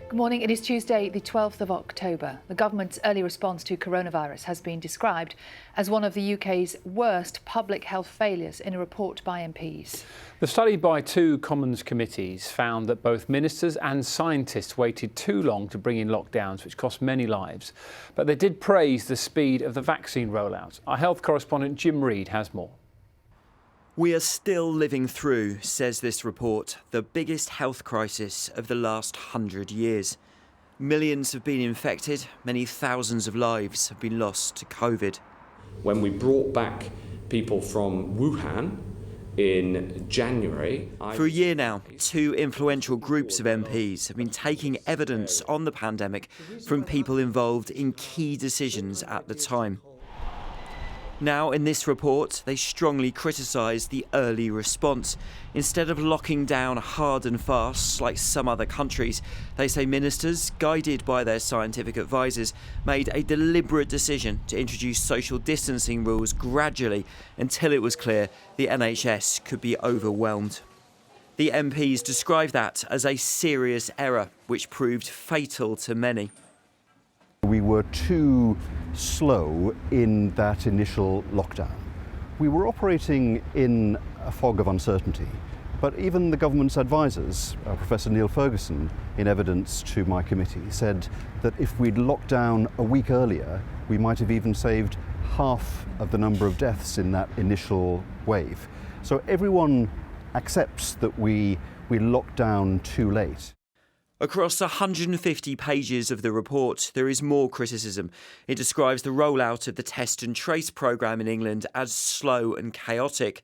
Good morning. It is Tuesday, the 12th of October. The government's early response to coronavirus has been described as one of the UK's worst public health failures in a report by MPs. The study by two Commons committees found that both ministers and scientists waited too long to bring in lockdowns, which cost many lives. But they did praise the speed of the vaccine rollout. Our health correspondent Jim Reid has more. We are still living through, says this report, the biggest health crisis of the last 100 years. Millions have been infected, many thousands of lives have been lost to COVID. When we brought back people from Wuhan in January... For a year now, two influential groups of MPs have been taking evidence on the pandemic from people involved in key decisions at the time. Now, in this report, they strongly criticise the early response. Instead of locking down hard and fast like some other countries, they say ministers, guided by their scientific advisers, made a deliberate decision to introduce social distancing rules gradually until it was clear the NHS could be overwhelmed. The MPs describe that as a serious error, which proved fatal to many. We were too slow in that initial lockdown. We were operating in a fog of uncertainty, but even the government's advisors, Professor Neil Ferguson, in evidence to my committee, said that if we'd locked down a week earlier, we might have even saved half of the number of deaths in that initial wave. So everyone accepts that we locked down too late. Across 150 pages of the report, there is more criticism. It describes the rollout of the test and trace programme in England as slow and chaotic.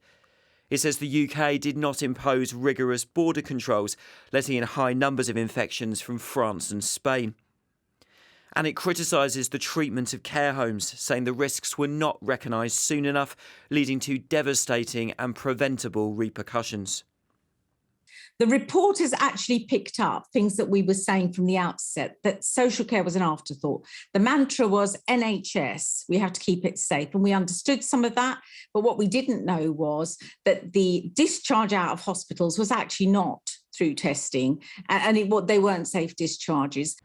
It says the UK did not impose rigorous border controls, letting in high numbers of infections from France and Spain. And it criticises the treatment of care homes, saying the risks were not recognised soon enough, leading to devastating and preventable repercussions. The report has actually picked up things that we were saying from the outset, that social care was an afterthought. The mantra was NHS, we have to keep it safe. And we understood some of that. But what we didn't know was that the discharge out of hospitals was actually not through testing, and they weren't safe discharges.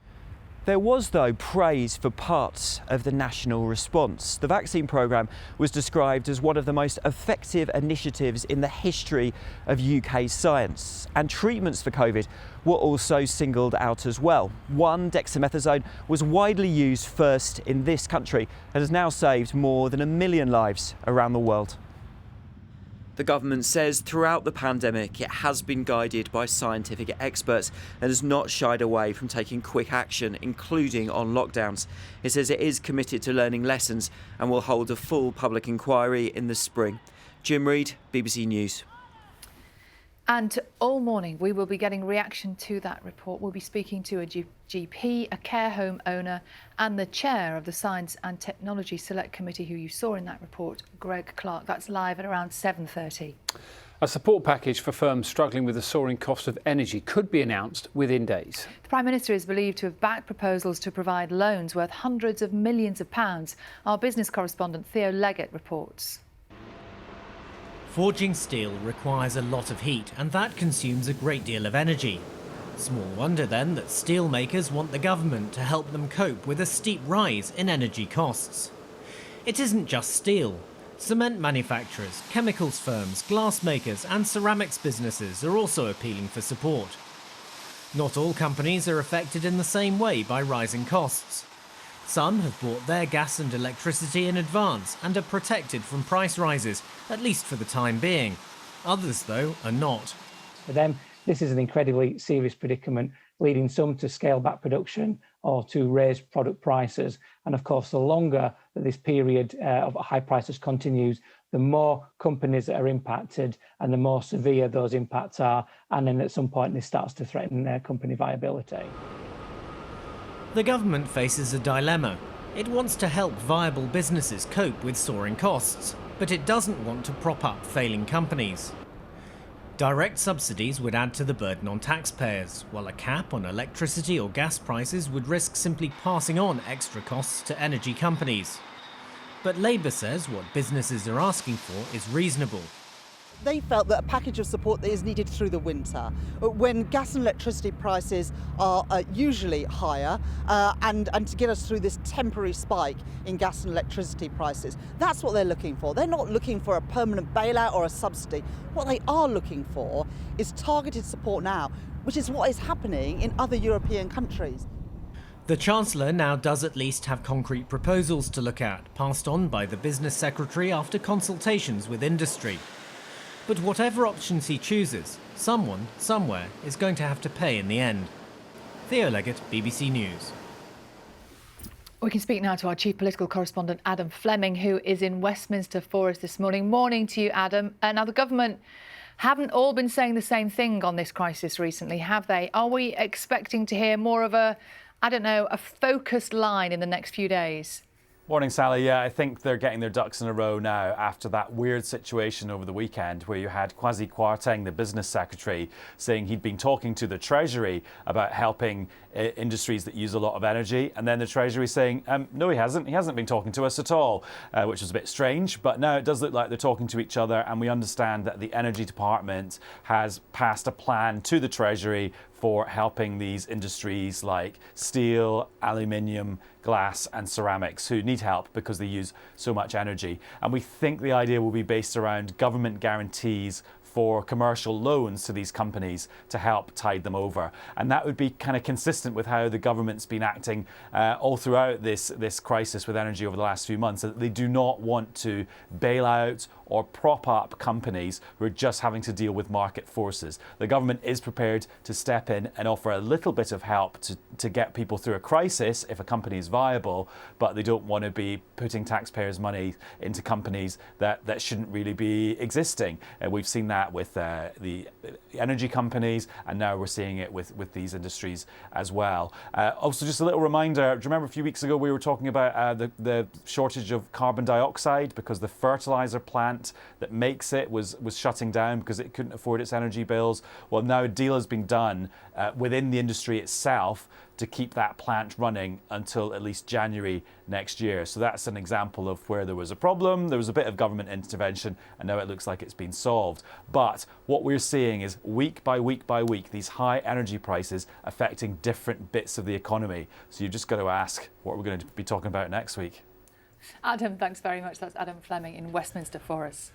There was, though, praise for parts of the national response. The vaccine programme was described as one of the most effective initiatives in the history of UK science. And treatments for COVID were also singled out as well. One, dexamethasone, was widely used first in this country and has now saved more than 1 million lives around the world. The government says throughout the pandemic it has been guided by scientific experts and has not shied away from taking quick action, including on lockdowns. It says it is committed to learning lessons and will hold a full public inquiry in the spring. Jim Reid, BBC News. And all morning we will be getting reaction to that report. We'll be speaking to a GP, a care home owner and the chair of the Science and Technology Select Committee who you saw in that report, Greg Clark. That's live at around 7:30. A support package for firms struggling with the soaring cost of energy could be announced within days. The Prime Minister is believed to have backed proposals to provide loans worth hundreds of millions of pounds. Our business correspondent Theo Leggett reports. Forging steel requires a lot of heat, and that consumes a great deal of energy. Small wonder then that steelmakers want the government to help them cope with a steep rise in energy costs. It isn't just steel. Cement manufacturers, chemicals firms, glass makers and ceramics businesses are also appealing for support. Not all companies are affected in the same way by rising costs. Some have bought their gas and electricity in advance and are protected from price rises, at least for the time being. Others, though, are not. For them, this is an incredibly serious predicament, leading some to scale back production or to raise product prices. And of course, the longer that this period of high prices continues, the more companies are impacted and the more severe those impacts are. And then at some point, this starts to threaten their company viability. The government faces a dilemma. It wants to help viable businesses cope with soaring costs, but it doesn't want to prop up failing companies. Direct subsidies would add to the burden on taxpayers, while a cap on electricity or gas prices would risk simply passing on extra costs to energy companies. But Labour says what businesses are asking for is reasonable. They felt that a package of support is needed through the winter, when gas and electricity prices are usually higher, and to get us through this temporary spike in gas and electricity prices. That's what they're looking for. They're not looking for a permanent bailout or a subsidy. What they are looking for is targeted support now, which is what is happening in other European countries. The Chancellor now does at least have concrete proposals to look at, passed on by the Business Secretary after consultations with industry. But whatever options he chooses, someone, somewhere, is going to have to pay in the end. Theo Leggett, BBC News. We can speak now to our chief political correspondent, Adam Fleming, who is in Westminster for us this morning. Morning to you, Adam. Now, the government haven't all been saying the same thing on this crisis recently, have they? Are we expecting to hear more of a focused line in the next few days? Morning, Sally. Yeah, I think they're getting their ducks in a row now after that weird situation over the weekend where you had Kwasi Kwarteng, the business secretary, saying he'd been talking to the Treasury about helping industries that use a lot of energy. And then the Treasury saying, no, he hasn't. He hasn't been talking to us at all, which was a bit strange. But now it does look like they're talking to each other. And we understand that the Energy Department has passed a plan to the Treasury for helping these industries like steel, aluminium, glass and ceramics who need help because they use so much energy. And we think the idea will be based around government guarantees for commercial loans to these companies to help tide them over. And that would be kind of consistent with how the government's been acting all throughout this crisis with energy over the last few months. That they do not want to bail out or prop up companies who are just having to deal with market forces. The government is prepared to step in and offer a little bit of help to get people through a crisis if a company is viable, but they don't want to be putting taxpayers' money into companies that shouldn't really be existing. We've seen that with the energy companies, and now we're seeing it with these industries as well. Also, just a little reminder, do you remember a few weeks ago we were talking about the shortage of carbon dioxide because the fertilizer plant that makes it was shutting down because it couldn't afford its energy bills? Well, now a deal has been done within the industry itself to keep that plant running until at least January next year. So that's an example of where there was a problem, there was a bit of government intervention, and now it looks like it's been solved. But what we're seeing is week by week by week, these high energy prices affecting different bits of the economy. So you've just got to ask what we're going to be talking about next week. Adam, thanks very much. That's Adam Fleming in Westminster for us.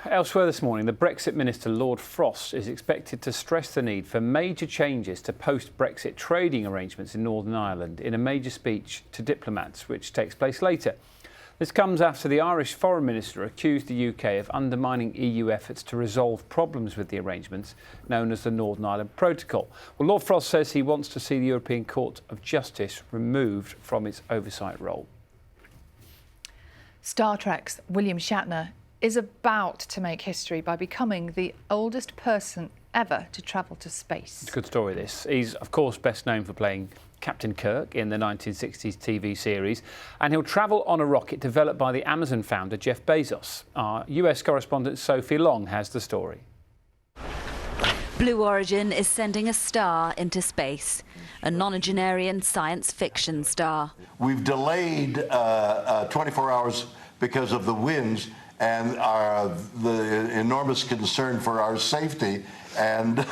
Elsewhere this morning, the Brexit Minister Lord Frost is expected to stress the need for major changes to post-Brexit trading arrangements in Northern Ireland in a major speech to diplomats, which takes place later. This comes after the Irish Foreign Minister accused the UK of undermining EU efforts to resolve problems with the arrangements known as the Northern Ireland Protocol. Well, Lord Frost says he wants to see the European Court of Justice removed from its oversight role. Star Trek's William Shatner is about to make history by becoming the oldest person ever to travel to space. It's a good story, this. He's, of course, best known for playing Captain Kirk in the 1960s TV series, and he'll travel on a rocket developed by the Amazon founder Jeff Bezos. Our US correspondent Sophie Long has the story. Blue Origin is sending a star into space, a nonagenarian science fiction star. We've delayed 24 hours because of the winds and the enormous concern for our safety, and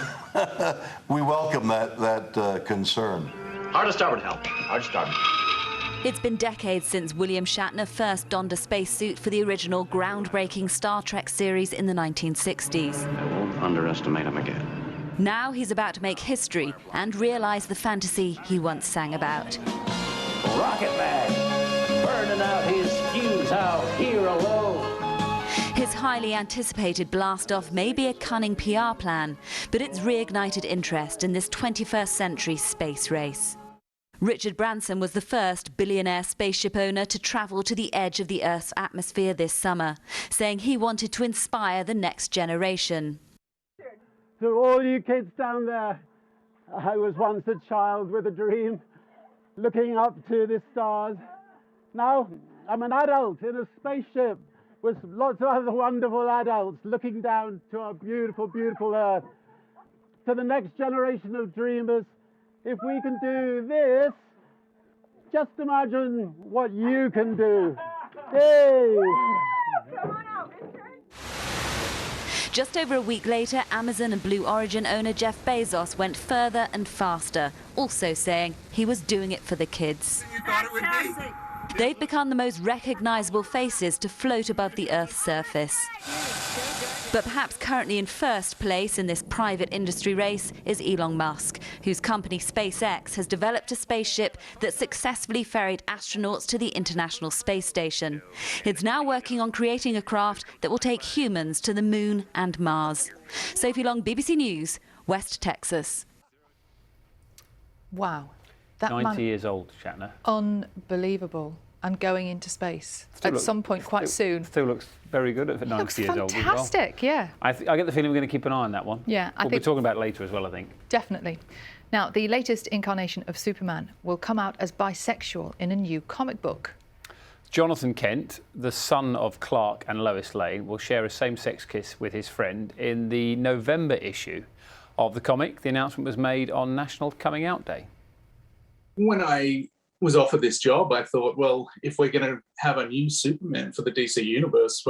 we welcome that concern. Hard to starboard, Hal. Hard to starboard. It's been decades since William Shatner first donned a spacesuit for the original groundbreaking Star Trek series in the 1960s. I won't underestimate him again. Now he's about to make history and realise the fantasy he once sang about. Rocket man, burning out his fuse out here alone. His highly anticipated blast-off may be a cunning PR plan, but it's reignited interest in this 21st century space race. Richard Branson was the first billionaire spaceship owner to travel to the edge of the Earth's atmosphere this summer, saying he wanted to inspire the next generation. To all you kids down there, I was once a child with a dream, looking up to the stars. Now I'm an adult in a spaceship with lots of other wonderful adults looking down to our beautiful, beautiful Earth. To the next generation of dreamers, if we can do this, just imagine what you can do. Hey! Just over a week later, Amazon and Blue Origin owner Jeff Bezos went further and faster, also saying he was doing it for the kids. They've become the most recognisable faces to float above the Earth's surface. But perhaps currently in first place in this private industry race is Elon Musk, whose company SpaceX has developed a spaceship that successfully ferried astronauts to the International Space Station. It's now working on creating a craft that will take humans to the Moon and Mars. Sophie Long, BBC News, West Texas. Wow. That 90 years old, Shatner. Unbelievable. And going into space at some point quite soon. Still looks very good at 90 years old as well. Fantastic, yeah. I get the feeling we're going to keep an eye on that one. Yeah, we'll be talking about it later as well, I think. Definitely. Now, the latest incarnation of Superman will come out as bisexual in a new comic book. Jonathan Kent, the son of Clark and Lois Lane, will share a same-sex kiss with his friend in the November issue of the comic. The announcement was made on National Coming Out Day. When I was offered this job, I thought, well, if we're going to have a new Superman for the DC universe,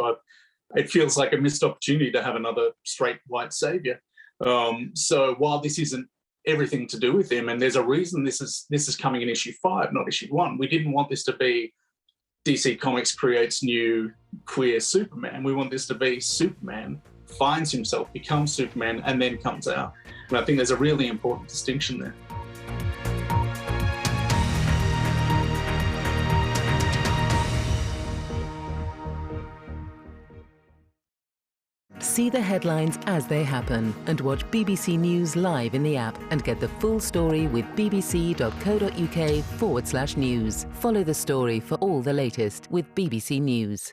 it feels like a missed opportunity to have another straight white savior. So while this isn't everything to do with him, and there's a reason this is coming in issue 5, not issue 1. We didn't want this to be DC Comics creates new queer Superman. We want this to be Superman finds himself, becomes Superman, and then comes out. And I think there's a really important distinction there. See the headlines as they happen and watch BBC News live in the app and get the full story with bbc.co.uk/news. Follow the story for all the latest with BBC News.